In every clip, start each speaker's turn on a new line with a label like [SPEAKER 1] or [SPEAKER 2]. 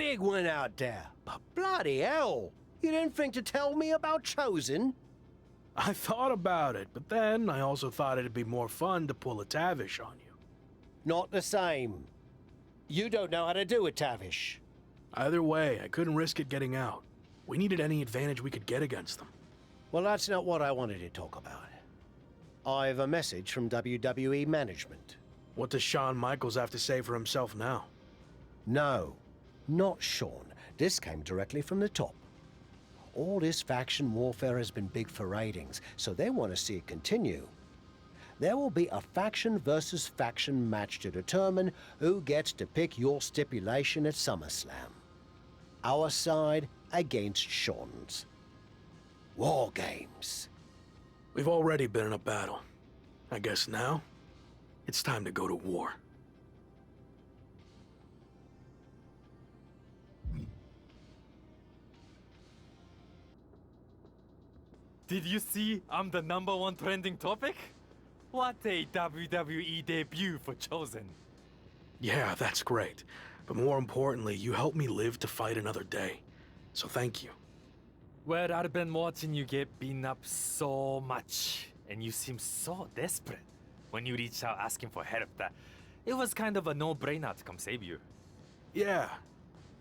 [SPEAKER 1] big one out there. But bloody hell, you didn't think to tell me about Chosen?
[SPEAKER 2] I thought about it, but then I also thought it'd be more fun to pull a Tavish on you.
[SPEAKER 1] Not the same. You don't know how to do it, Tavish.
[SPEAKER 2] Either way, I couldn't risk it getting out. We needed any advantage we could get against them.
[SPEAKER 1] Well, that's not what I wanted to talk about. I have a message from WWE management.
[SPEAKER 2] What does Shawn Michaels have to say for himself now?
[SPEAKER 1] No, not Shawn. This came directly from the top. All this faction warfare has been big for ratings, so they want to see it continue. There will be a faction versus faction match to determine who gets to pick your stipulation at SummerSlam. Our side against Shawn's. War games.
[SPEAKER 2] We've already been in a battle. I guess now, it's time to go to war.
[SPEAKER 3] Did you see I'm the #1 trending topic? What a WWE debut for Chosen.
[SPEAKER 2] Yeah, that's great. But more importantly, you helped me live to fight another day. So thank you.
[SPEAKER 3] Well, I've been watching you get beaten up so much, and you seem so desperate when you reached out asking for help that it was kind of a no-brainer to come save you.
[SPEAKER 2] Yeah.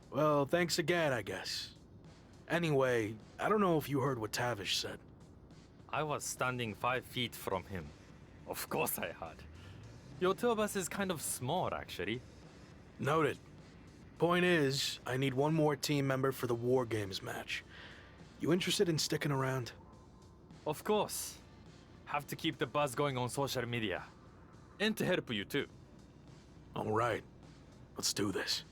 [SPEAKER 2] Well, thanks again, I guess. Anyway, I don't know if you heard what Tavish said.
[SPEAKER 3] I was standing 5 feet from him. Of course I had. Your two of us is kind of small, actually.
[SPEAKER 2] Noted. Point is, I need one more team member for the War Games match. You interested in sticking around?
[SPEAKER 3] Of course. Have to keep the buzz going on social media. And to help you too.
[SPEAKER 2] All right. Let's do this.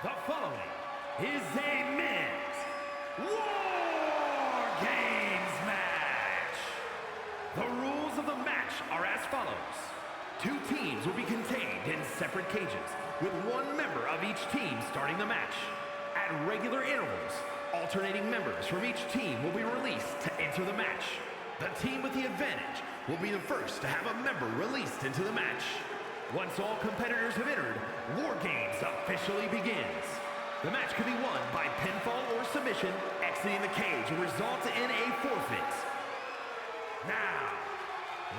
[SPEAKER 4] The following is a men's War Games match. The rules of the match are as follows. 2 teams will be contained in separate cages, with 1 member of each team starting the match. At regular intervals, alternating members from each team will be released to enter the match. The team with the advantage will be the first to have a member released into the match. Once all competitors have entered, War Games officially begins. The match can be won by pinfall or submission. Exiting the cage will result in a forfeit. Now,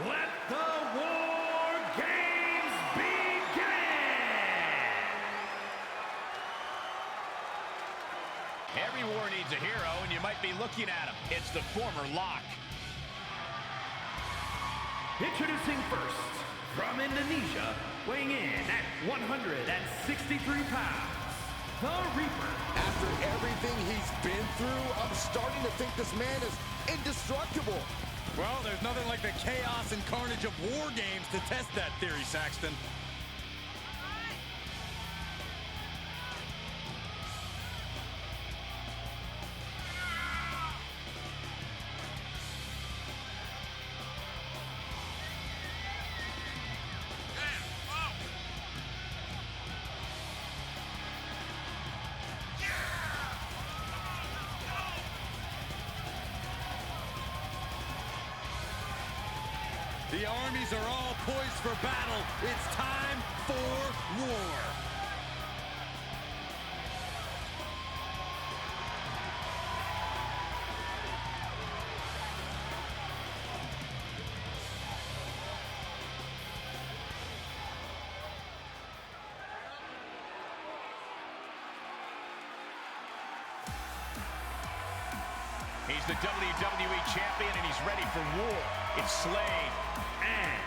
[SPEAKER 4] let the War Games begin!
[SPEAKER 5] Every war needs a hero, and you might be looking at him. It's the former Lock.
[SPEAKER 4] Introducing first, from Indonesia, weighing in at 163 pounds, the Reaper.
[SPEAKER 6] After everything he's been through, I'm starting to think this man is indestructible.
[SPEAKER 5] Well, there's nothing like the chaos and carnage of War Games to test that theory, Saxton. The armies are all poised for battle. It's time for war. He's the WWE Champion and he's ready for war. It's Slade.
[SPEAKER 4] And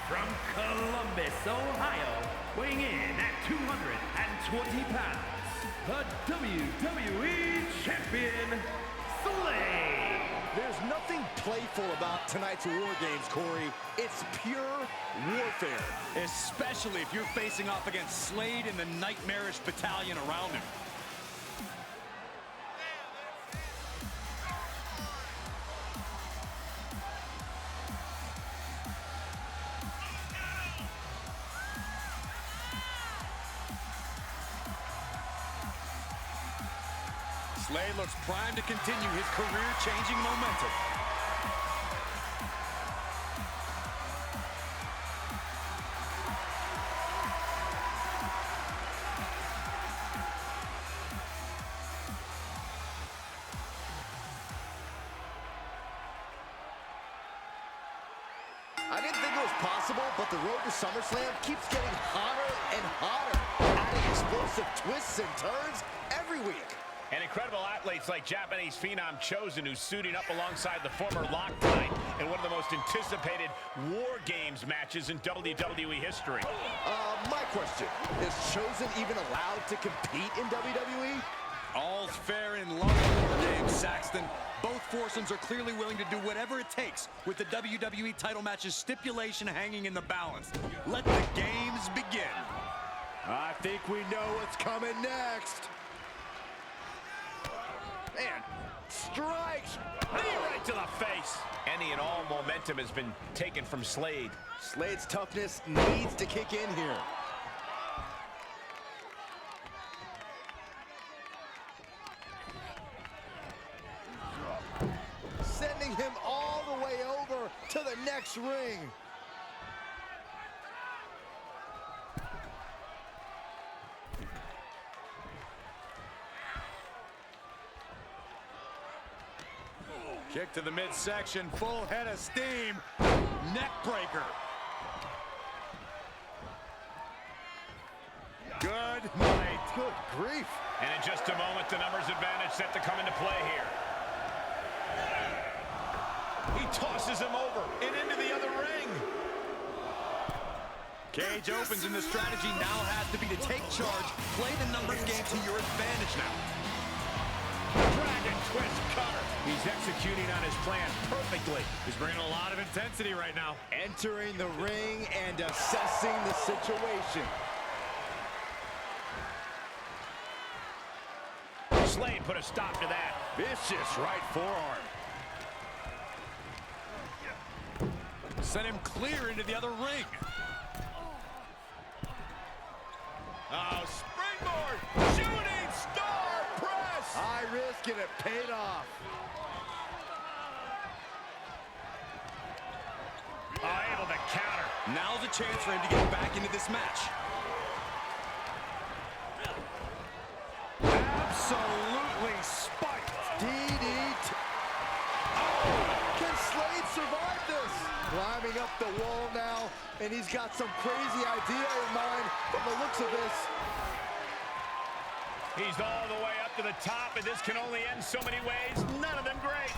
[SPEAKER 4] from Columbus, Ohio, weighing in at 220 pounds, the WWE Champion, Slade.
[SPEAKER 6] There's nothing playful about tonight's War Games, Corey. It's pure warfare.
[SPEAKER 5] Especially if you're facing off against Slade and the nightmarish battalion around him. Slade looks primed to continue his career-changing momentum.
[SPEAKER 6] I didn't think it was possible, but the road to SummerSlam keeps getting hotter and hotter, adding explosive twists and turns every week.
[SPEAKER 7] And incredible athletes like Japanese phenom Chosen, who's suiting up alongside the former Loctite in one of the most anticipated War Games matches in WWE history.
[SPEAKER 6] My question, is Chosen even allowed to compete in WWE?
[SPEAKER 5] All's fair in love and War Games, Saxton. Both foursomes are clearly willing to do whatever it takes with the WWE title match's stipulation hanging in the balance. Let the games begin.
[SPEAKER 6] I think we know what's coming next.
[SPEAKER 7] Man, strikes! Knee right to the face. Any and all momentum has been taken from Slade.
[SPEAKER 6] Slade's toughness needs to kick in here. Sending him all the way over to the next ring.
[SPEAKER 5] Kick to the midsection, full head of steam. Neck breaker. Good night.
[SPEAKER 6] Good grief.
[SPEAKER 7] And in just a moment, the numbers advantage set to come into play here. He tosses him over and into the other ring.
[SPEAKER 5] Cage opens and the strategy now has to be to take charge, play the numbers game to your advantage now.
[SPEAKER 7] Dragon twist cutter. He's executing on his plan perfectly.
[SPEAKER 5] He's bringing a lot of intensity right now.
[SPEAKER 6] Entering the ring and assessing the situation.
[SPEAKER 7] Slade put a stop to that.
[SPEAKER 5] Vicious right forearm. Sent him clear into the other ring.
[SPEAKER 7] Oh, springboard! Shooting star press!
[SPEAKER 6] High risk and it paid off.
[SPEAKER 7] Able to counter.
[SPEAKER 5] Now's a chance for him to get back into this match.
[SPEAKER 6] Absolutely spiked. DDT. Oh, can Slade survive this? Climbing up the wall now, and he's got some crazy idea in mind from the looks of this.
[SPEAKER 7] He's all the way up to the top, and this can only end so many ways. None of them great.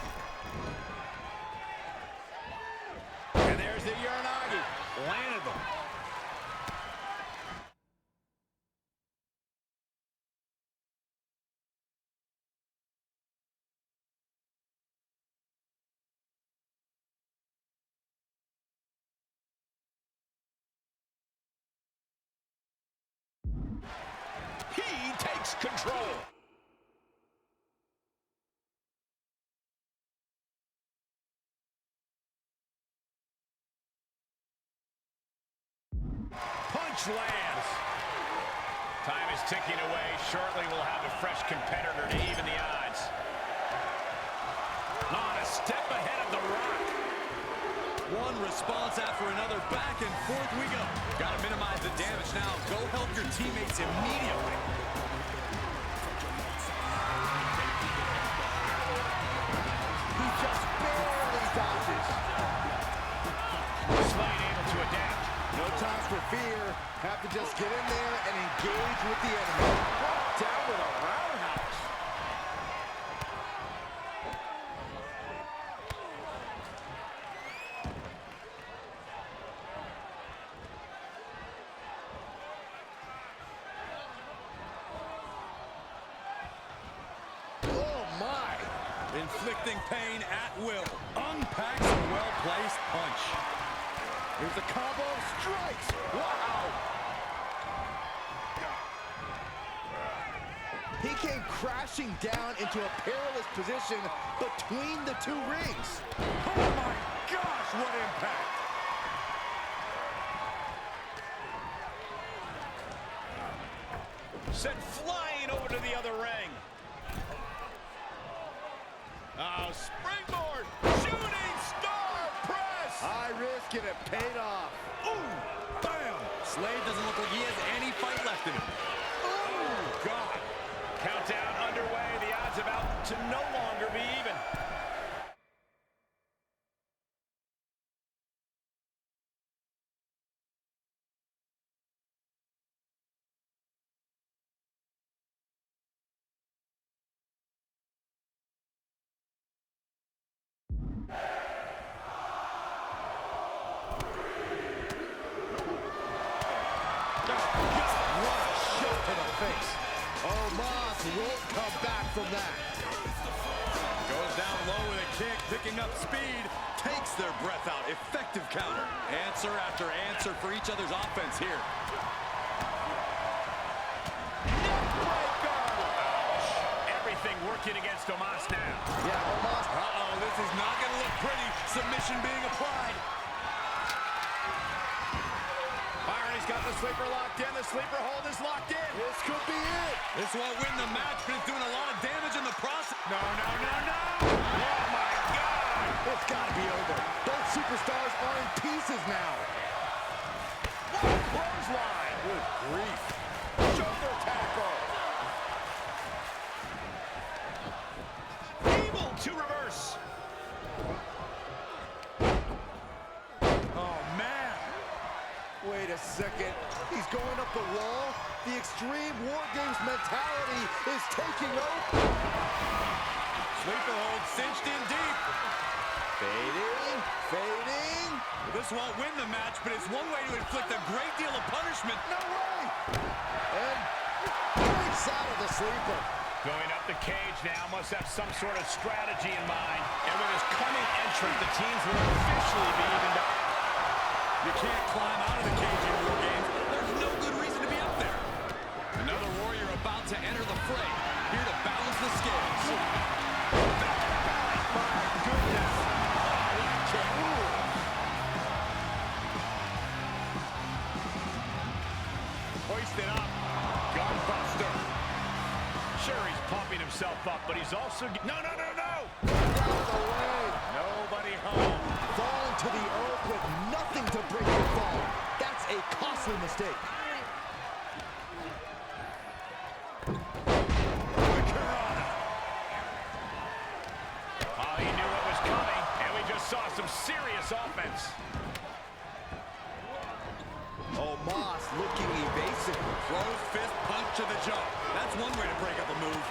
[SPEAKER 5] And there's the Uranagi. Landed them.
[SPEAKER 7] He takes control. Punch lands. Time is ticking away. Shortly we'll have a fresh competitor to even the odds. Not a step ahead of The Rock.
[SPEAKER 5] One response after another. Back and forth we go. Got to minimize the damage now. Go help your teammates immediately.
[SPEAKER 6] He just barely dodges.
[SPEAKER 7] Slade able to adapt.
[SPEAKER 6] No time for fear. Have to just get in there and engage with the enemy. Brought down with a roundhouse. Oh my!
[SPEAKER 5] Inflicting pain at will. Unpacks a well-placed punch.
[SPEAKER 6] Here's a combo of strikes. Wow. He came crashing down into a perilous position between the two rings.
[SPEAKER 5] Oh my gosh, what impact!
[SPEAKER 7] Sent flying over to the other ring. Oh, springboard! Shooting star press!
[SPEAKER 6] High risk and it paid off.
[SPEAKER 5] Ooh, bam! Slade doesn't look like he has any fight left in him. Oh, God!
[SPEAKER 7] Countdown underway. The odds about to no longer be even.
[SPEAKER 6] Won't come back from that.
[SPEAKER 5] Goes down low with a kick, picking up speed, takes their breath out. Effective counter. Answer after answer for each other's offense here.
[SPEAKER 7] Neckbreaker! Ouch. Everything working against Omos now.
[SPEAKER 6] Yeah, Omos.
[SPEAKER 5] Uh-oh, this is not going to look pretty. Submission being applied.
[SPEAKER 7] Byron, he's got the sleeper locked in. The sleeper hold is locked in.
[SPEAKER 6] This could be it.
[SPEAKER 5] This won't win the match, but it's doing a lot of damage in the process.
[SPEAKER 7] No, no, no, no! Oh, my God!
[SPEAKER 6] It's got to be over. Both superstars are in pieces now.
[SPEAKER 7] What a clothesline!
[SPEAKER 6] Good grief. Shoulder tackle.
[SPEAKER 7] Able to reverse.
[SPEAKER 5] Oh, man.
[SPEAKER 6] Wait a second. He's going up the wall. The Extreme War Games mentality is taking over.
[SPEAKER 5] Sleeper hold cinched in deep.
[SPEAKER 6] Fading, fading.
[SPEAKER 5] This won't win the match, but it's one way to inflict a great deal of punishment.
[SPEAKER 6] No way. And breaks out of the sleeper.
[SPEAKER 7] Going up the cage now, must have some sort of strategy in mind. And with his coming entrance, the teams will officially be evened up.
[SPEAKER 5] You can't climb out of the cage in War Games. There's no good reason to be up there. Another warrior about to enter the fray, here to balance the scales.
[SPEAKER 7] My goodness. Hoisted up. Gunbuster. Sure, he's pumping himself up, but he's also... No, no, no, no!
[SPEAKER 6] Out of the way.
[SPEAKER 7] Nobody home.
[SPEAKER 6] Fall into the earth with nothing to break your fall. That's a costly mistake.
[SPEAKER 7] Oh, he knew what was coming, and we just saw some serious offense.
[SPEAKER 6] Omos looking evasive.
[SPEAKER 5] Closed fist punch to the jaw. That's one way to break up a move.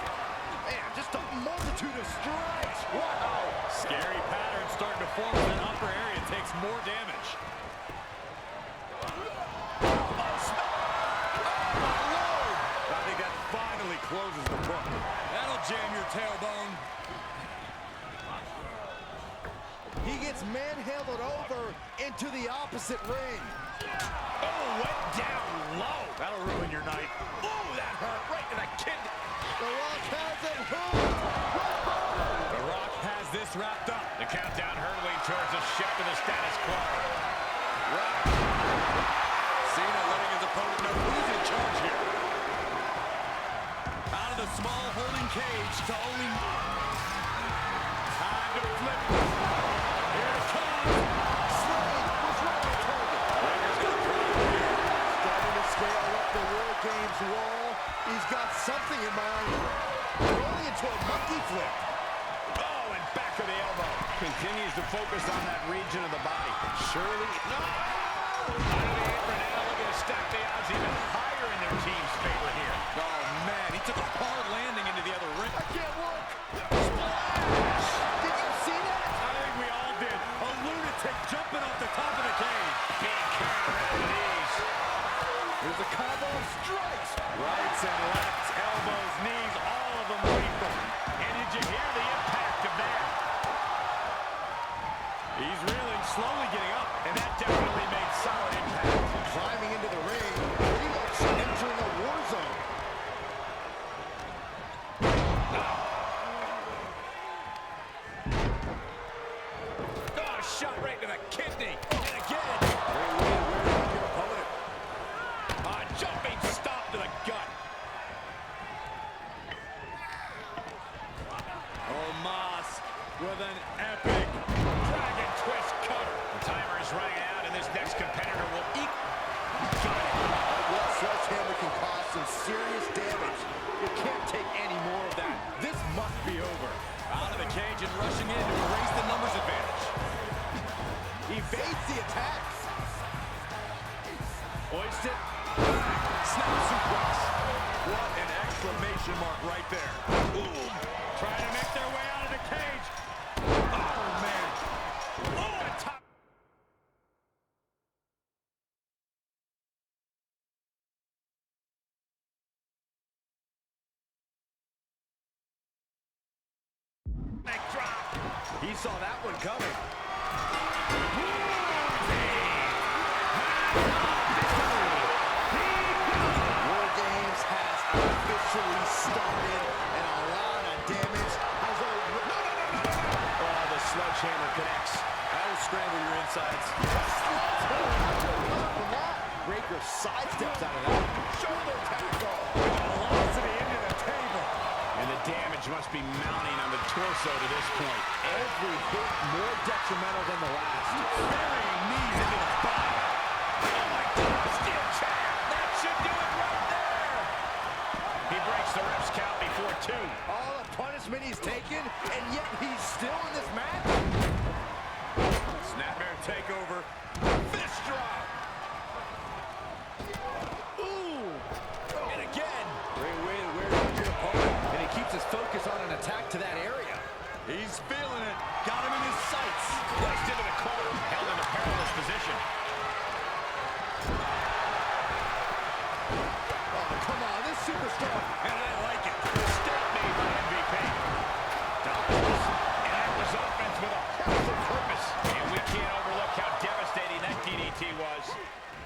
[SPEAKER 6] Man, just a multitude of strikes. Wow.
[SPEAKER 5] Scary pattern starting to form in that upper area. Takes more damage.
[SPEAKER 6] I think that finally closes the book.
[SPEAKER 5] That'll jam your tailbone.
[SPEAKER 6] He gets manhandled over into the opposite ring.
[SPEAKER 7] Oh, went down low.
[SPEAKER 6] That'll ruin your night.
[SPEAKER 7] Ooh, that hurt right to the kidney.
[SPEAKER 6] The Rock has it hooked.
[SPEAKER 5] The Rock has this wrapped up.
[SPEAKER 7] The countdown hurtling towards a shift to the status quo.
[SPEAKER 5] Cena letting his opponent know who's in charge here. Out of the small holding cage to only...
[SPEAKER 7] Time to flip.
[SPEAKER 5] Here it comes.
[SPEAKER 6] Slade was right on target.
[SPEAKER 5] Rager's got a problem here.
[SPEAKER 6] Starting to scale up the War Games wall. He's got something in mind. Rolling into a monkey flip.
[SPEAKER 7] Oh, and back to the elbow. Continues to focus on that region of the body. Surely... No! Out of the apron now, looking to stack the odds even higher in their team's favor here.
[SPEAKER 5] Oh, man. He took a hard landing into the other ring.
[SPEAKER 6] I can't look. Splash! Did you see that?
[SPEAKER 5] I think we all did. A lunatic jumping off the top of the cage.
[SPEAKER 7] Being carried around with ease.
[SPEAKER 6] Here's a combo of strikes.
[SPEAKER 7] Rights and lefts, elbows, knees, all of them lethal. And did you hear the impact of straight to the kidney. And again. Great way to wear down your opponent. A jumping stop to the gut.
[SPEAKER 5] Omos with an epic
[SPEAKER 7] Dragon twist cover. The timer is running out, and this next competitor will equal.
[SPEAKER 6] That sledgehammer can cause some serious damage. You can't take any more of that. This must be over.
[SPEAKER 5] out of the cage and rushing in to erase the numbers advantage.
[SPEAKER 6] Evades the attacks.
[SPEAKER 5] Hoist it. Snap suplex. What an exclamation mark right there. Ooh.
[SPEAKER 7] Trying to make their way out of the cage.
[SPEAKER 5] Oh, man.
[SPEAKER 7] Oh, a top. Drop.
[SPEAKER 6] He saw that one coming. War Games has officially started, and a lot of damage has already...
[SPEAKER 7] Oh, the sledgehammer connects.
[SPEAKER 5] That'll scramble your insides.
[SPEAKER 6] Breaker sidesteps out of that. Shoulder tackle.
[SPEAKER 7] Velocity into the table. And the damage must be mounting on the torso to this point.
[SPEAKER 6] Every hit more detrimental than the last.
[SPEAKER 7] Burying knees into the body. Oh my God, steel chair. That should do it right there. He breaks the ref's count before 2.
[SPEAKER 6] All the punishment he's taken, and yet he's still in this match.
[SPEAKER 5] Snapmare takeover.
[SPEAKER 6] Fist drop. Ooh.
[SPEAKER 5] And again.
[SPEAKER 6] Great way to wear down your opponent, and he keeps his focus on an attack to that area.
[SPEAKER 5] He's feeling it. Got him in his sights.
[SPEAKER 7] Placed into the corner. Held in a perilous position.
[SPEAKER 6] Oh, come on, this superstar.
[SPEAKER 5] And I like it.
[SPEAKER 7] Step made by MVP. Dodges. And that was offense with a powerful purpose. And we can't overlook how devastating that DDT was.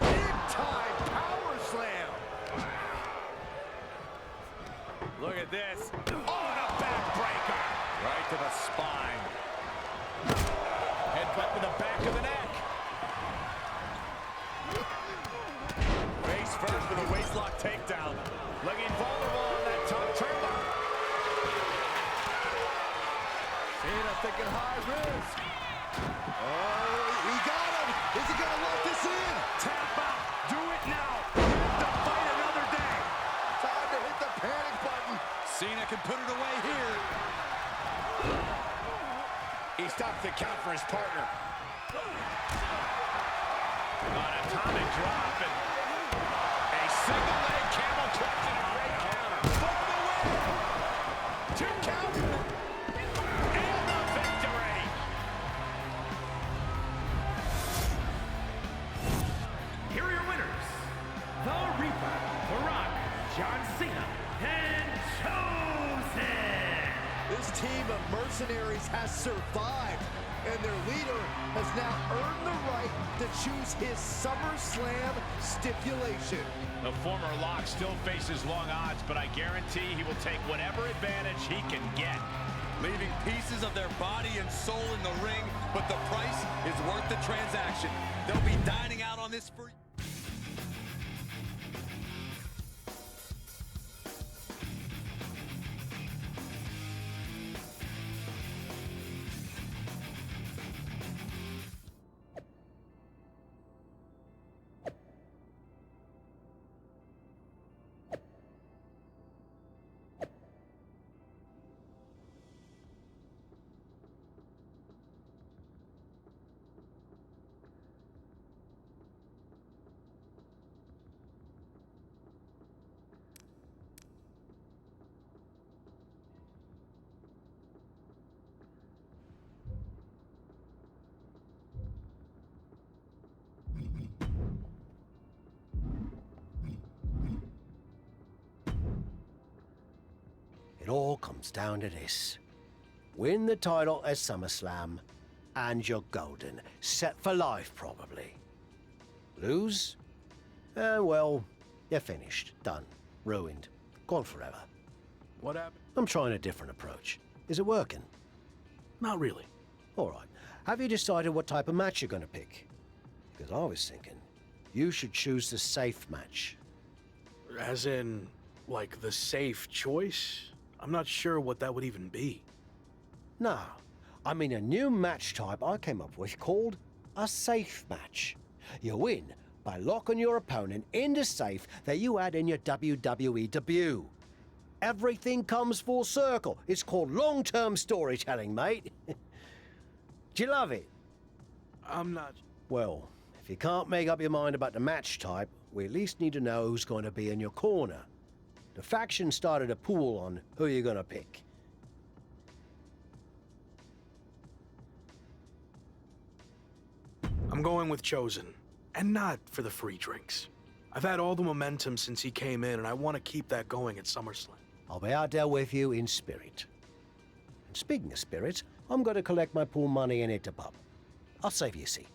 [SPEAKER 6] Big time power slam.
[SPEAKER 5] Look at this.
[SPEAKER 7] Oh, and a backbreaker.
[SPEAKER 5] Right to the spine.
[SPEAKER 7] Headbutt to the back of the neck.
[SPEAKER 5] Face first with a waistlock takedown.
[SPEAKER 7] Looking vulnerable on that top turnbuckle.
[SPEAKER 6] Cena thinking high risk. Oh, he got him. Is he going to let this in?
[SPEAKER 7] Tap out. Do it now. You have to fight another day.
[SPEAKER 6] Time to hit the panic button.
[SPEAKER 5] Cena can put it away here.
[SPEAKER 7] He stops the count for his partner. An atomic drop and a single leg camel clutch and a great counter. For the win! 2 count. And the victory! Here are your winners. The Reaper, The Rock, John Cena, and Chosen!
[SPEAKER 6] This team of mercenaries has survived, and their leader has now earned the right to choose his SummerSlam stipulation.
[SPEAKER 7] The former Lock still faces long odds, but I guarantee he will take whatever advantage he can get.
[SPEAKER 5] Leaving pieces of their body and soul in the ring, but the price is worth the transaction. They'll be dining out on this for...
[SPEAKER 1] It all comes down to this. Win the title at SummerSlam, and you're golden. Set for life, probably. Lose? Well, you're finished. Done. Ruined. Gone forever.
[SPEAKER 2] What happened?
[SPEAKER 1] I'm trying a different approach. Is it working?
[SPEAKER 2] Not really.
[SPEAKER 1] All right. Have you decided what type of match you're going to pick? Because I was thinking, you should choose the safe match.
[SPEAKER 2] As in, like, the safe choice? I'm not sure what that would even be.
[SPEAKER 1] No, I mean a new match type I came up with called a safe match. You win by locking your opponent in the safe that you had in your WWE debut. Everything comes full circle. It's called long-term storytelling, mate. Do you love it?
[SPEAKER 2] I'm not...
[SPEAKER 1] Well, if you can't make up your mind about the match type, we at least need to know who's going to be in your corner. The faction started a pool on who you're going to pick.
[SPEAKER 2] I'm going with Chosen, and not for the free drinks. I've had all the momentum since he came in, and I want to keep that going at SummerSlam.
[SPEAKER 1] I'll be out there with you in spirit. And speaking of spirits, I'm going to collect my pool money and hit the pub. I'll save you a seat.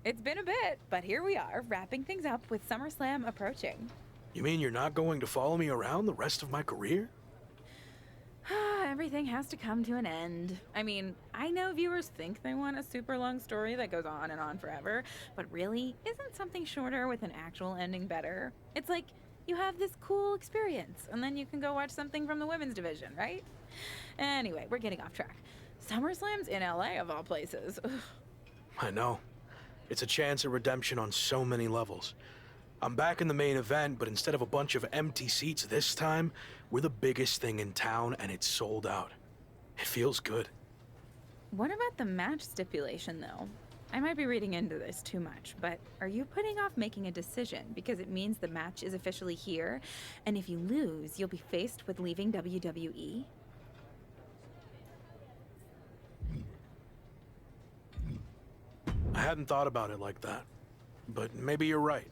[SPEAKER 8] It's been a bit, but here we are, wrapping things up with SummerSlam approaching.
[SPEAKER 2] You mean you're not going to follow me around the rest of my career?
[SPEAKER 8] Everything has to come to an end. I mean, I know viewers think they want a super long story that goes on and on forever, but really, isn't something shorter with an actual ending better? It's like, you have this cool experience, and then you can go watch something from the women's division, right? Anyway, we're getting off track. SummerSlam's in LA, of all places. Ugh.
[SPEAKER 2] I know. It's a chance at redemption on so many levels. I'm back in the main event, but instead of a bunch of empty seats this time, we're the biggest thing in town and it's sold out. It feels good.
[SPEAKER 8] What about the match stipulation, though? I might be reading into this too much, but are you putting off making a decision because it means the match is officially here, and if you lose, you'll be faced with leaving WWE?
[SPEAKER 2] I hadn't thought about it like that, but maybe you're right.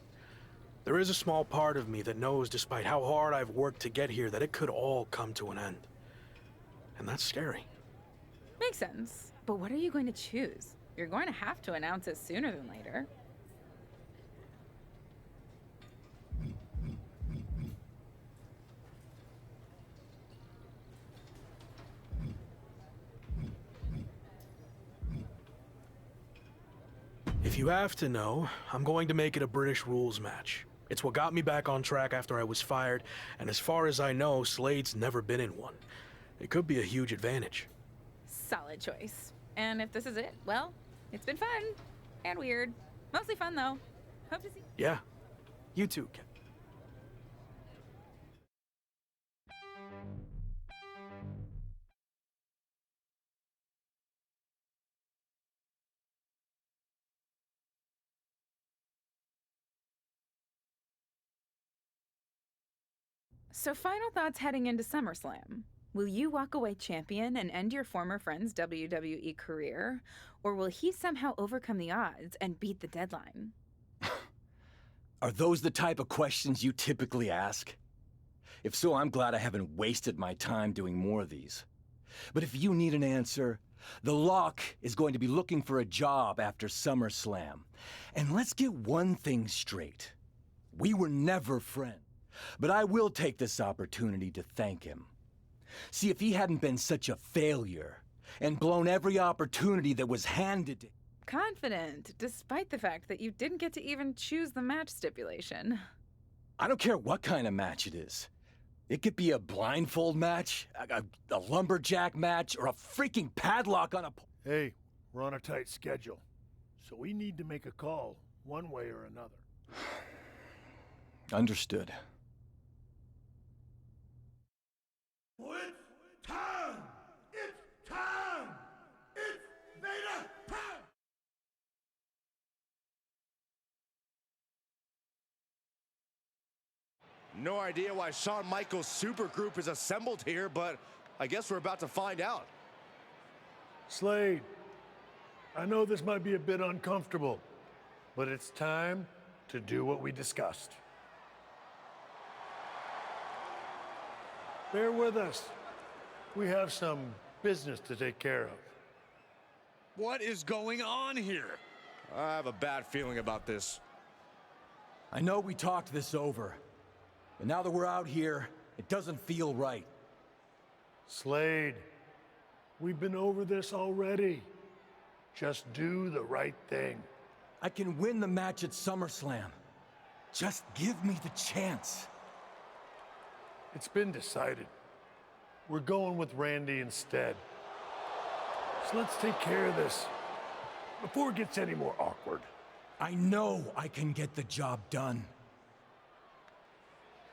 [SPEAKER 2] There is a small part of me that knows, despite how hard I've worked to get here, that it could all come to an end. And that's scary.
[SPEAKER 8] Makes sense. But what are you going to choose? You're going to have to announce it sooner than later.
[SPEAKER 2] If you have to know, I'm going to make it a British rules match. It's what got me back on track after I was fired, and as far as I know, Slade's never been in one. It could be a huge advantage.
[SPEAKER 8] Solid choice. And if this is it, well, it's been fun. And weird. Mostly fun, though. Hope to see you.
[SPEAKER 2] Yeah, you too, Ken.
[SPEAKER 8] So final thoughts heading into SummerSlam. Will you walk away champion and end your former friend's WWE career? Or will he somehow overcome the odds and beat the deadline?
[SPEAKER 9] Are those the type of questions you typically ask? If so, I'm glad I haven't wasted my time doing more of these. But if you need an answer, the Lock is going to be looking for a job after SummerSlam. And let's get one thing straight. We were never friends. But I will take this opportunity to thank him. See, if he hadn't been such a failure and blown every opportunity that was handed to him.
[SPEAKER 8] Confident, despite the fact that you didn't get to even choose the match stipulation.
[SPEAKER 9] I don't care what kind of match it is. It could be a blindfold match, a lumberjack match, or a freaking padlock on a...
[SPEAKER 10] Hey, we're on a tight schedule, so we need to make a call one way or another.
[SPEAKER 9] Understood.
[SPEAKER 10] It's time! It's time! It's Vader time!
[SPEAKER 6] No idea why Shawn Michaels' supergroup is assembled here, but I guess we're about to find out.
[SPEAKER 10] Slade, I know this might be a bit uncomfortable, but it's time to do what we discussed. bear with us. We have some business to take care of.
[SPEAKER 5] What is going on here? I have a bad feeling about this.
[SPEAKER 9] I know we talked this over, but now that we're out here, it doesn't feel right.
[SPEAKER 10] Slade, we've been over this already. Just do the right thing.
[SPEAKER 9] I can win the match at SummerSlam. Just give me the chance.
[SPEAKER 10] It's been decided. We're going with Randy instead. So let's take care of this before it gets any more awkward.
[SPEAKER 9] I know I can get the job done.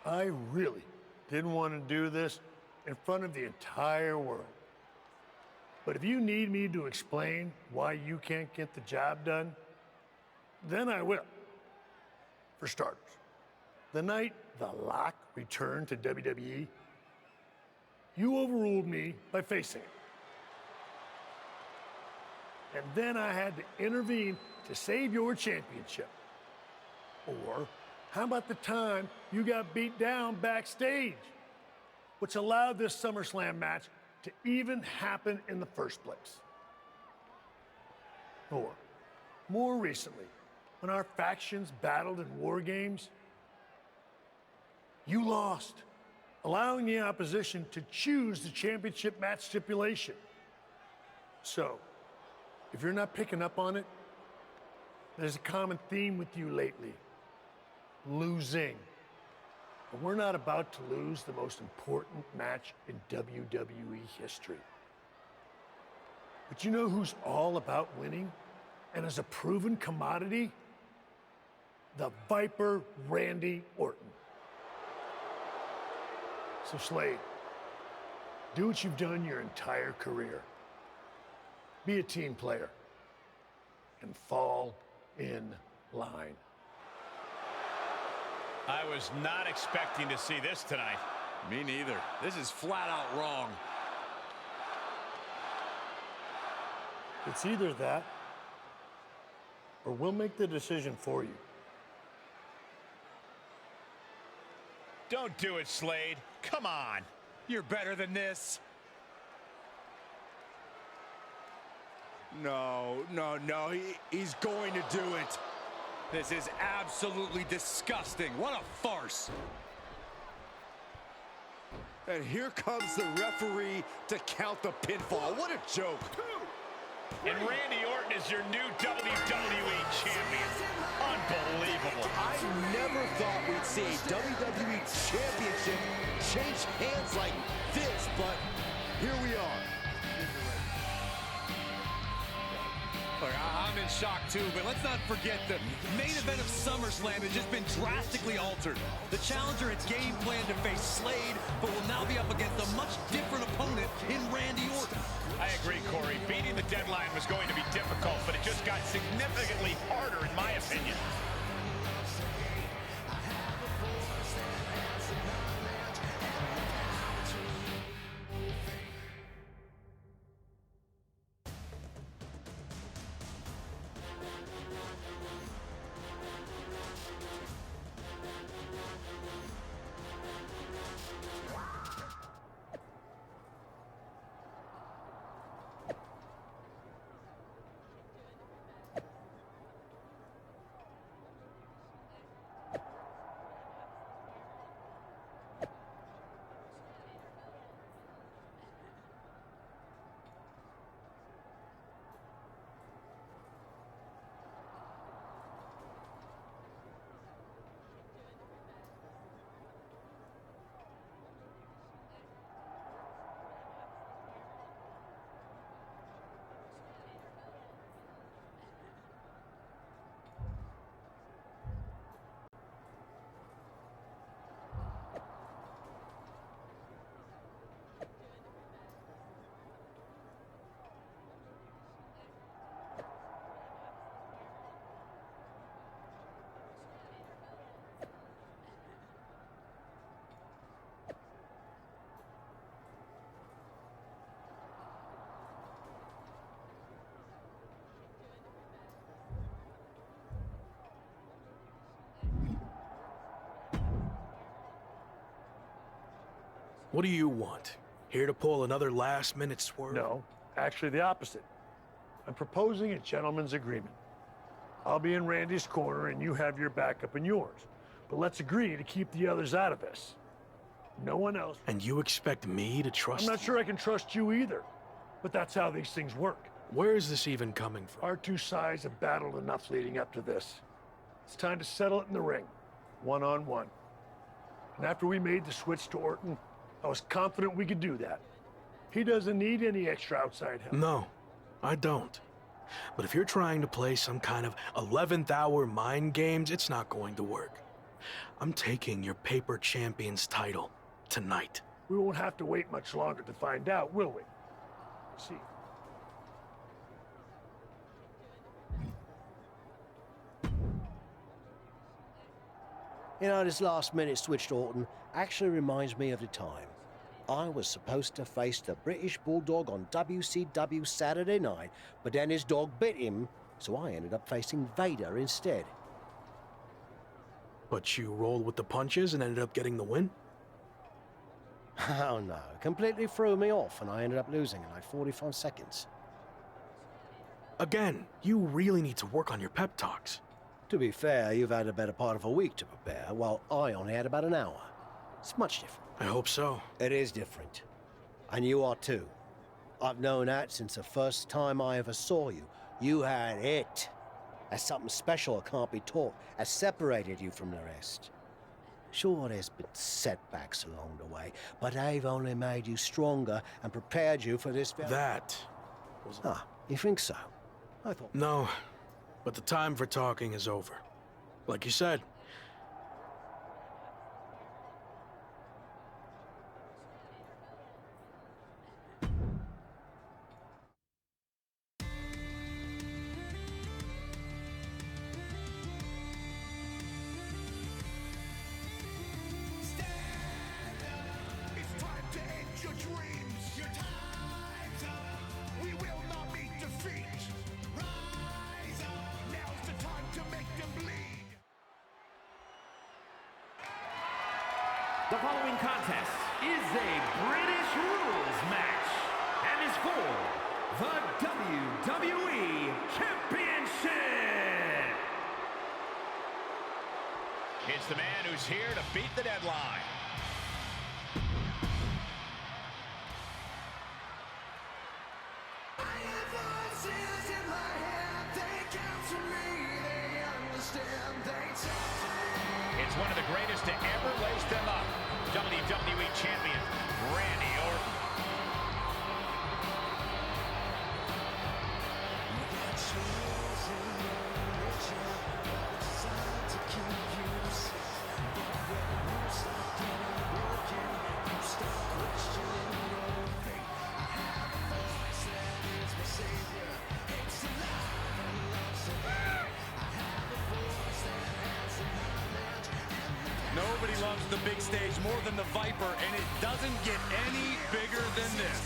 [SPEAKER 10] I really didn't want to do this in front of the entire world. But if you need me to explain why you can't get the job done, then I will. For starters, the night The Lock returned to WWE, you overruled me by facing it. And then I had to intervene to save your championship. Or how about the time you got beat down backstage, which allowed this SummerSlam match to even happen in the first place? Or more recently, when our factions battled in war games, you lost, allowing the opposition to choose the championship match stipulation. So, if you're not picking up on it, there's a common theme with you lately: losing. And we're not about to lose the most important match in WWE history. But you know who's all about winning and is a proven commodity? The Viper Randy Orton. So Slade, do what you've done your entire career. Be a team player and fall in line.
[SPEAKER 7] I was not expecting to see this tonight.
[SPEAKER 5] Me neither. This is flat out wrong.
[SPEAKER 10] It's either that, or we'll make the decision for you.
[SPEAKER 7] Don't do it, Slade. Come on.
[SPEAKER 5] You're better than this. No. He's going to do it. This is absolutely disgusting. What a farce. And here comes the referee to count the pinfall. What a joke.
[SPEAKER 7] And Randy Orton is your new WWE Champion. Unbelievable.
[SPEAKER 6] I never thought we'd see a WWE Championship change hands like this, but here we are.
[SPEAKER 5] Look, I'm in shock too, but let's not forget the main event of SummerSlam has just been drastically altered. The challenger had game planned to face Slade, but will now be up against a much different opponent in Randy Orton.
[SPEAKER 7] I agree, Corey. Beating the deadline was going to be difficult, but it just got significantly harder, in my opinion.
[SPEAKER 2] What do you want? Here to pull another last-minute swerve?
[SPEAKER 10] No, actually the opposite. I'm proposing a gentleman's agreement. I'll be in Randy's corner and you have your backup in yours. But let's agree to keep the others out of this. No one else.
[SPEAKER 2] And you expect me to trust
[SPEAKER 10] I'm not sure I can trust you either. But that's how these things work.
[SPEAKER 2] Where is this even coming from?
[SPEAKER 10] Our two sides have battled enough leading up to this. It's time to settle it in the ring, one-on-one. And after we made the switch to Orton, I was confident we could do that. He doesn't need any extra outside help.
[SPEAKER 2] No, I don't. But if you're trying to play some kind of 11th hour mind games, it's not going to work. I'm taking your paper champion's title tonight.
[SPEAKER 10] We won't have to wait much longer to find out, will we? See.
[SPEAKER 1] You know, this last-minute switch to Orton actually reminds me of the time I was supposed to face the British Bulldog on WCW Saturday night, but then his dog bit him, so I ended up facing Vader instead.
[SPEAKER 2] But you rolled with the punches and ended up getting the win?
[SPEAKER 1] Oh no, completely threw me off and I ended up losing in like 45 seconds.
[SPEAKER 2] Again, you really need to work on your pep talks.
[SPEAKER 1] To be fair, you've had a better part of a week to prepare, while I only had about an hour. It's much different.
[SPEAKER 2] I hope so.
[SPEAKER 1] It is different. And you are too. I've known that since the first time I ever saw you. You had it. That's something special that can't be taught, has separated you from the rest. Sure, there's been setbacks along the way, but they've only made you stronger and prepared you for this very...
[SPEAKER 2] That was...
[SPEAKER 1] Ah, you think so? I thought...
[SPEAKER 2] No, but the time for talking is over. Like you said.
[SPEAKER 4] The following contest is a British rules match and is for the WWE Championship.
[SPEAKER 7] It's the man who's here to beat the deadline. It's one of the greatest to ever lace them up. WWE Champion, Randy Orton.
[SPEAKER 5] Nobody loves the big stage more than the Viper, and it doesn't get any bigger than this.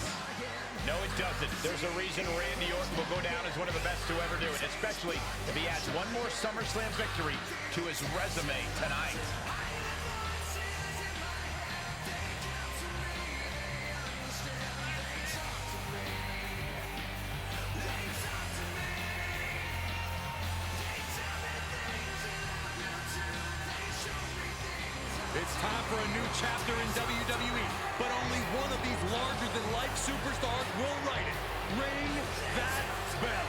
[SPEAKER 7] No, it doesn't. There's a reason Randy Orton will go down as one of the best to ever do it, especially if he adds one more SummerSlam victory to his resume tonight.
[SPEAKER 5] It's time for a new chapter in WWE, but only one of these larger-than-life superstars will write it. Ring that bell.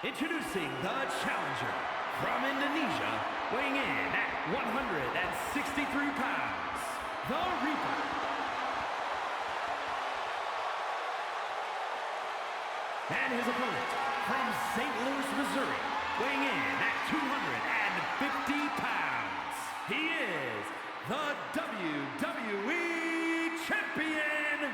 [SPEAKER 4] Introducing the challenger from Indonesia, weighing in at 163 pounds, the Reaper. And his opponent from St. Louis, Missouri, weighing in at 250 pounds. He is the WWE Champion,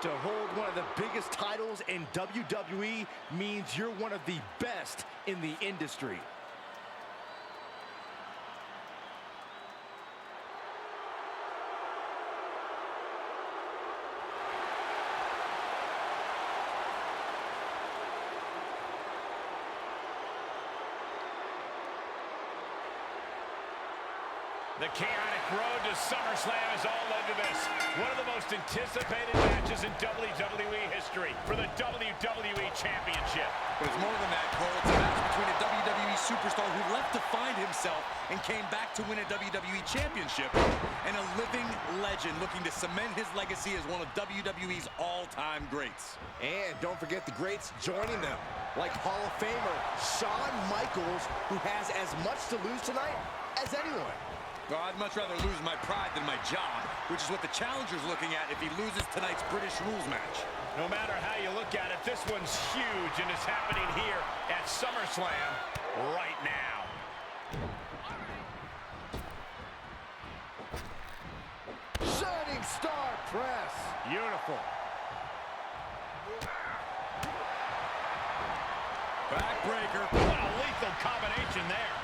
[SPEAKER 6] To hold one of the biggest titles in WWE means you're one of the best in the industry.
[SPEAKER 7] The chaotic road to SummerSlam has all led to this. One of the most anticipated matches in WWE history for the WWE Championship.
[SPEAKER 5] But it's more than that, Cole. It's a match between a WWE superstar who left to find himself and came back to win a WWE Championship, and a living legend looking to cement his legacy as one of WWE's all-time greats.
[SPEAKER 6] And don't forget the greats joining them, like Hall of Famer Shawn Michaels, who has as much to lose tonight as anyone.
[SPEAKER 5] Well, I'd much rather lose my pride than my job, which is what the challenger's looking at if he loses tonight's British rules match.
[SPEAKER 7] No matter how you look at it, this one's huge, and it's happening here at SummerSlam right now.
[SPEAKER 6] Shining Star Press.
[SPEAKER 7] Beautiful.
[SPEAKER 5] Backbreaker.
[SPEAKER 7] What a lethal combination there.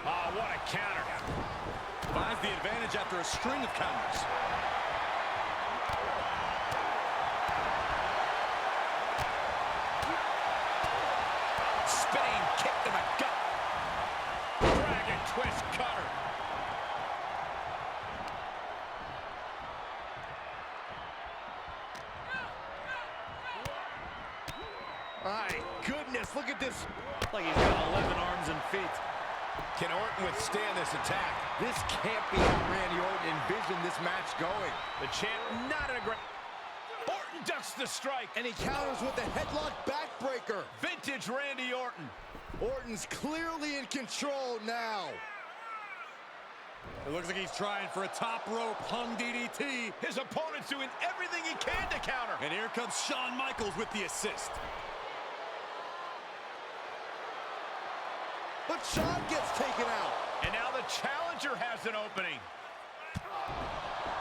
[SPEAKER 7] Oh, what a counter.
[SPEAKER 5] Finds the advantage after a string of counters.
[SPEAKER 7] Spinning kick to the gut. Dragon twist cutter.
[SPEAKER 6] My goodness, look at this.
[SPEAKER 7] Like he's got 11 arms and feet. Can Orton withstand this attack?
[SPEAKER 6] This can't be how Randy Orton envisioned this match going.
[SPEAKER 7] The champ not in a great... Orton ducks the strike.
[SPEAKER 6] And he counters with a headlock backbreaker.
[SPEAKER 7] Vintage Randy Orton.
[SPEAKER 6] Orton's clearly in control now.
[SPEAKER 5] It looks like he's trying for a top rope hung DDT.
[SPEAKER 7] His opponent's doing everything he can to counter.
[SPEAKER 5] And here comes Shawn Michaels with the assist.
[SPEAKER 6] But Shawn gets taken out.
[SPEAKER 7] And now the challenger has an opening.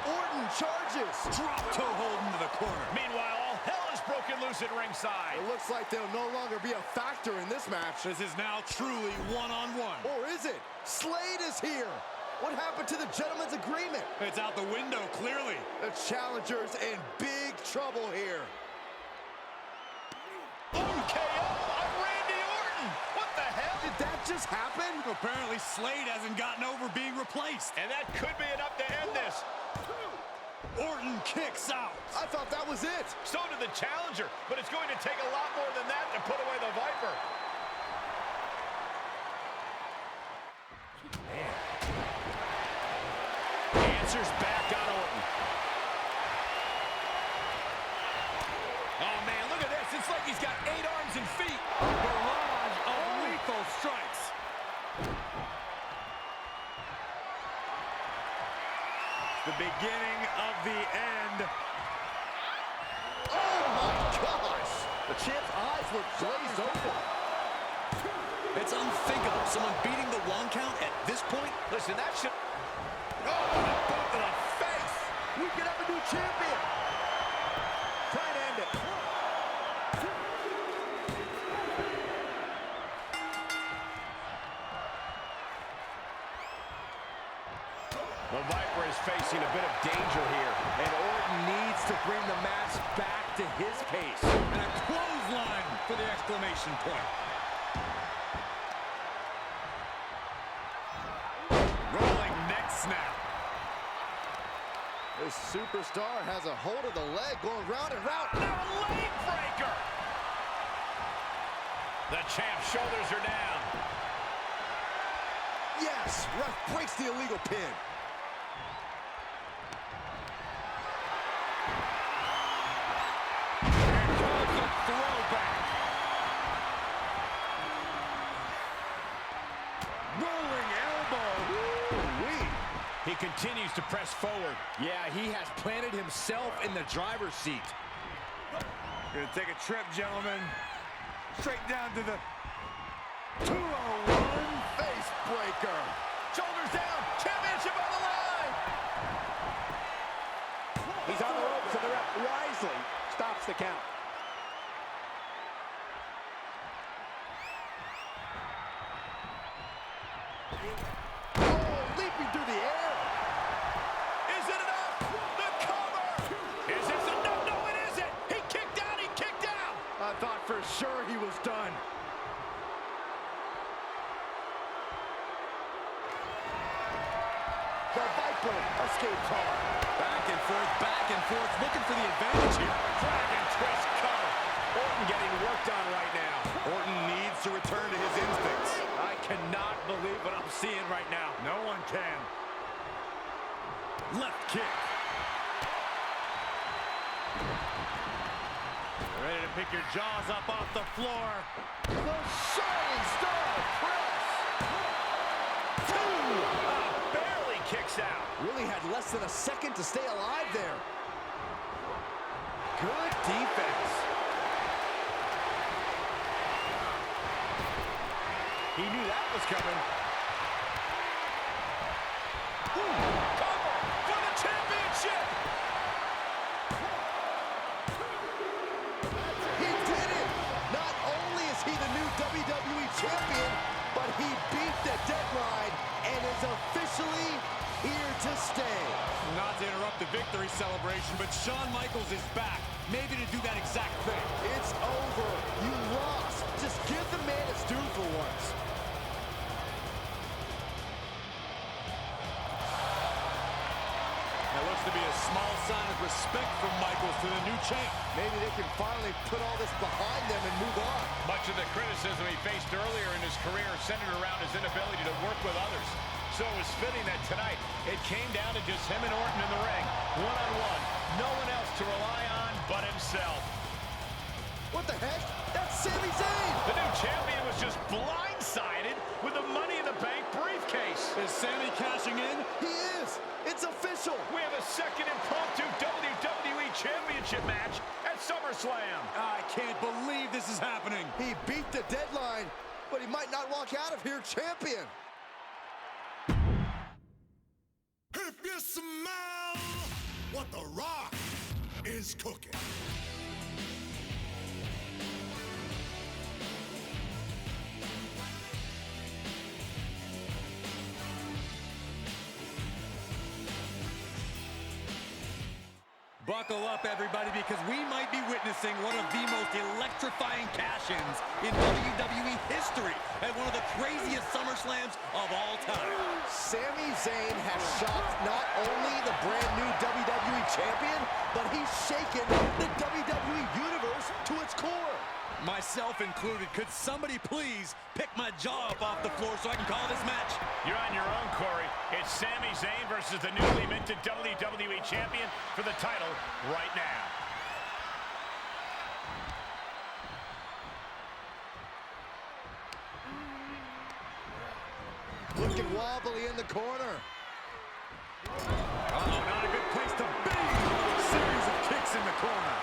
[SPEAKER 6] Orton charges.
[SPEAKER 5] Drop toe hold into the corner.
[SPEAKER 7] Meanwhile, all hell is broken loose at ringside.
[SPEAKER 6] It looks like they'll no longer be a factor in this match.
[SPEAKER 5] This is now truly one-on-one.
[SPEAKER 6] Or is it? Slade is here. What happened to the gentleman's agreement?
[SPEAKER 5] It's out the window, clearly.
[SPEAKER 6] The challenger's in big trouble here.
[SPEAKER 7] KO of Randy Orton. What the hell?
[SPEAKER 6] Did that just happen?
[SPEAKER 5] Apparently Slade hasn't gotten over being replaced.
[SPEAKER 7] And that could be enough to end this.
[SPEAKER 5] Orton kicks out.
[SPEAKER 6] I thought that was it.
[SPEAKER 7] So did the challenger, but it's going to take a lot more than that to put away the Viper. Man. Answers back on Orton. Oh, man, look at this. It's like he's got 8 arms and feet.
[SPEAKER 6] A barrage of lethal strikes.
[SPEAKER 5] The beginning of the end.
[SPEAKER 6] Oh, my gosh. The champ's eyes look glazed over.
[SPEAKER 5] It's unthinkable. Someone beating the 1 count at this point?
[SPEAKER 7] Listen, that should...
[SPEAKER 6] Oh, and a boot to the face. We could have a new champion. Try to end it.
[SPEAKER 7] The Viper is facing a bit of danger here.
[SPEAKER 6] And Orton needs to bring the match back to his pace.
[SPEAKER 5] And a clothesline for the exclamation point. Rolling neck snap.
[SPEAKER 6] This superstar has a hold of the leg going round and round.
[SPEAKER 7] Now a leg breaker. The champ's shoulders are down.
[SPEAKER 6] Yes, ref breaks the illegal pin.
[SPEAKER 7] He continues to press forward.
[SPEAKER 6] Yeah, he has planted himself in the driver's seat.
[SPEAKER 5] Gonna take a trip, gentlemen. Straight down to the 201
[SPEAKER 6] face breaker.
[SPEAKER 7] Shoulders down. Championship on the line.
[SPEAKER 6] He's on the ropes, and the ref wisely stops the count. Oh, leaping through the air.
[SPEAKER 7] Is it enough? The cover. Is this enough? No, it isn't. He kicked out. He kicked out.
[SPEAKER 6] I thought for sure he was done. The Viper escapes hard.
[SPEAKER 5] Back and forth, looking for the advantage here.
[SPEAKER 7] Dragon twist cover. Orton getting worked on right now.
[SPEAKER 5] Orton needs to return to his instincts.
[SPEAKER 7] I cannot believe what I'm seeing right now.
[SPEAKER 6] No one can.
[SPEAKER 5] Left kick.
[SPEAKER 7] Ready to pick your jaws up off the floor.
[SPEAKER 6] The Shining Star Press.
[SPEAKER 7] Barely kicks out.
[SPEAKER 6] Really had less than a second to stay alive there. Good defense.
[SPEAKER 7] He knew that was coming. Cover for the championship.
[SPEAKER 6] He did it! Not only is he the new WWE Champion, but he beat the deadline and is officially here to stay.
[SPEAKER 5] Not to interrupt the victory celebration, but Shawn Michaels is back. Maybe to do that exact thing.
[SPEAKER 6] It's over. You lost. Just give the man his due for once.
[SPEAKER 5] That looks to be a small sign of respect from Michaels to the new champ.
[SPEAKER 6] Maybe they can finally put all this behind them and move on.
[SPEAKER 7] Much of the criticism he faced earlier in his career centered around his inability to work with others. So it was fitting that tonight it came down to just him and Orton in the ring, one-on-one. No one else to rely on but himself.
[SPEAKER 6] What the heck? That's Sami Zayn!
[SPEAKER 7] The new champion was just blindsided with the Money in the Bank briefcase.
[SPEAKER 5] Is Sami cashing in?
[SPEAKER 6] He is! It's official!
[SPEAKER 7] We have a second impromptu WWE Championship match at SummerSlam.
[SPEAKER 5] I can't believe this is happening.
[SPEAKER 6] He beat the deadline, but he might not walk out of here champion.
[SPEAKER 11] If you smell what The Rock is cooking.
[SPEAKER 5] Buckle up, everybody, because we might be witnessing one of the most electrifying cash-ins in WWE history at one of the craziest SummerSlams of all time.
[SPEAKER 6] Sami Zayn has shocked not only the brand new WWE Champion, but he's shaken the WWE Universe to its core.
[SPEAKER 5] Myself included. Could somebody please pick my jaw up off the floor so I can call this match?
[SPEAKER 7] You're on your own, Corey. It's Sami Zayn versus the newly minted WWE Champion for the title right now.
[SPEAKER 6] Looking wobbly in the corner.
[SPEAKER 5] Uh-oh, not a good place to be. Series of kicks in the corner.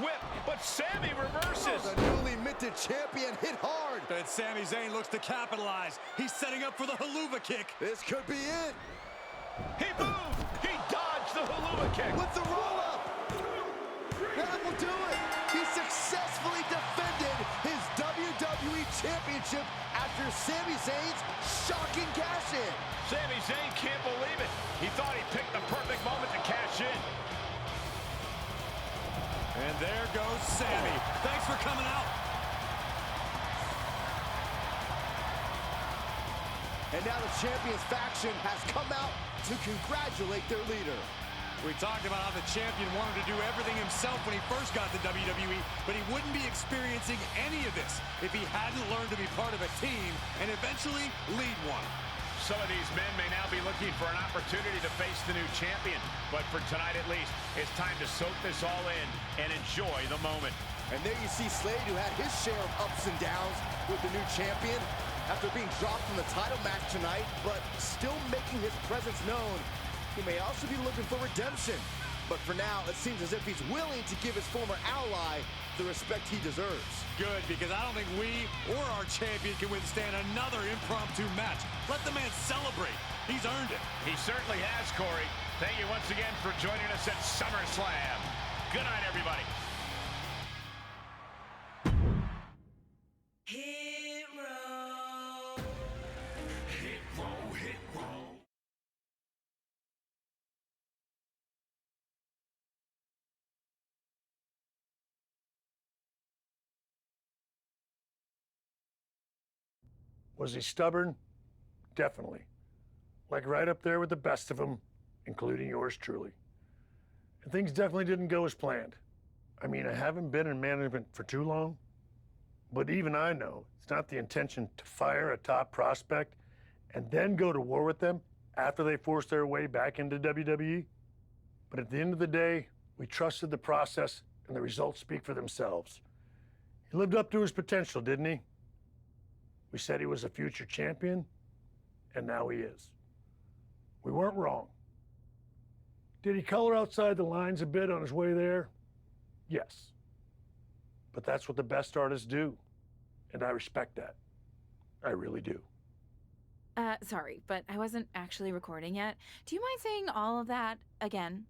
[SPEAKER 7] Whip, but Sami reverses.
[SPEAKER 6] Oh, the newly minted champion hit hard.
[SPEAKER 5] And Sami Zayn looks to capitalize. He's setting up for the haluva kick.
[SPEAKER 6] This could be it.
[SPEAKER 7] He moved. He dodged the haluva kick.
[SPEAKER 6] With the roll-up. That will do it. He successfully defended his WWE Championship after Sami Zayn's shocking cash-in.
[SPEAKER 7] Sami Zayn can't believe it. He thought he picked the perfect moment to cash in.
[SPEAKER 5] And there goes Sami. Thanks for coming out.
[SPEAKER 6] And now the Champions faction has come out to congratulate their leader.
[SPEAKER 5] We talked about how the champion wanted to do everything himself when he first got to WWE, but he wouldn't be experiencing any of this if he hadn't learned to be part of a team and eventually lead one.
[SPEAKER 7] Some of these men may now be looking for an opportunity to face the new champion, but for tonight at least, it's time to soak this all in and enjoy the moment.
[SPEAKER 6] And there you see Slade, who had his share of ups and downs with the new champion after being dropped from the title match tonight, but still making his presence known. He may also be looking for redemption. but for now, it seems as if he's willing to give his former ally the respect he deserves.
[SPEAKER 5] Good, because I don't think we or our champion can withstand another impromptu match. Let the man celebrate. He's earned it.
[SPEAKER 7] He certainly has, Corey. Thank you once again for joining us at SummerSlam. Good night, everybody.
[SPEAKER 10] Was he stubborn? Definitely. Like right up there with the best of them, including yours truly. And things definitely didn't go as planned. I mean, I haven't been in management for too long, but even I know it's not the intention to fire a top prospect and then go to war with them after they force their way back into WWE. But at the end of the day, we trusted the process and the results speak for themselves. He lived up to his potential, didn't he? We said he was a future champion, and now he is. We weren't wrong. Did he color outside the lines a bit on his way there? Yes. But that's what the best artists do, and I respect that. I really do.
[SPEAKER 8] Sorry, but I wasn't actually recording yet. Do you mind saying all of that again?